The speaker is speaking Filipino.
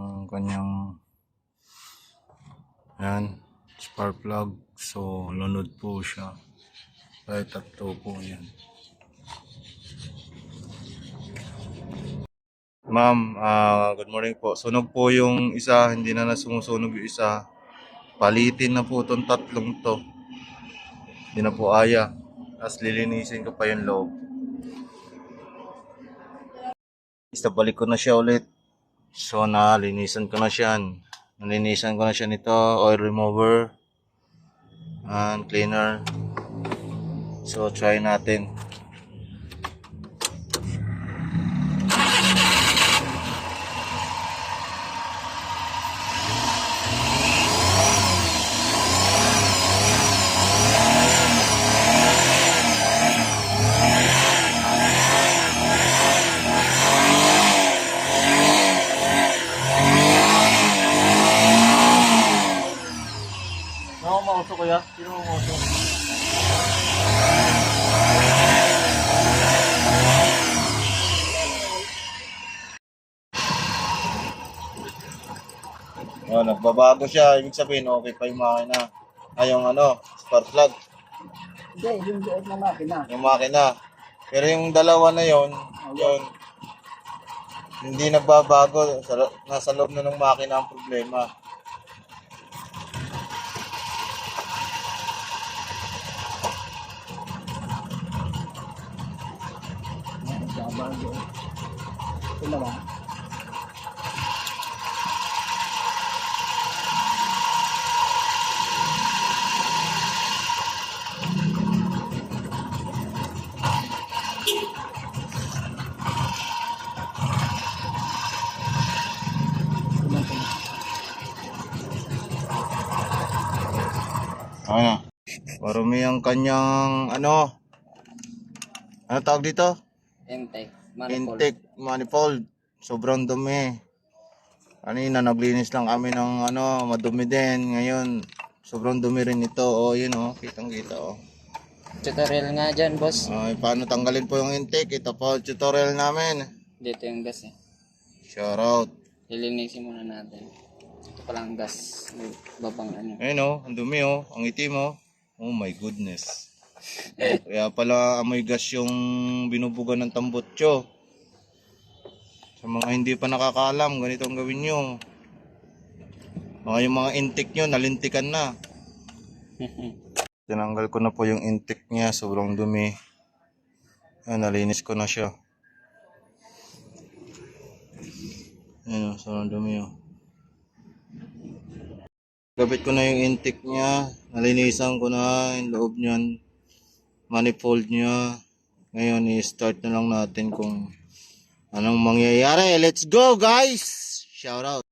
ang kanyang yan, spark plug. So lunod po siya kahit tatlo po yan. Ma'am, good morning po. Sunog po yung isa, hindi na sumusunog yung isa. Palitin na po itong tatlong to. Hindi na po aya. Tapos lilinisin ko pa yung loob. Balik ko na siya ulit. So nalinisan ko na siya. Nalinisan ko na siya nito, oil remover and cleaner. So try natin. Mauso kuya? Sino mauso? Oh, nagbabago siya. Ibig sabihin, okay pa yung makina. Ay, yung spark plug. Hindi, yung loob ng makina. Yung makina. Pero yung dalawa na yun, hindi nagbabago. Nasa loob na ng makina ang problema. Ito naman. Ano? Marumi ang kanyang ano tawag dito? Intake. Intake manifold. Sobrang dumi. Kanina naglinis lang kami ng madumi din. Ngayon, sobrang dumi rin ito. Oh, yun kitang-kita Tutorial nga dyan, boss. Paano tanggalin po yung intake? Ito po tutorial namin. Dito yung gas eh. Shout out. Lilinisin muna natin. Ito palang gas. Babang Ayun ang dumi ang itim Oh my goodness. Kaya pala amoy gas yung binubugan ng tambutso. Sa mga hindi pa nakakaalam, ganito ang gawin nyo. Yung mga intake nyo, nalintikan na. Tinanggal ko na po yung intake niya, sobrang dumi. Nalinis ko na siya. Sobrang dumi Gabit ko na yung intake niya, nalinisan ko na yung loob niyan, manifold niya. Ngayon i-start na lang natin kung anong mangyayari. Let's go guys! Shout out!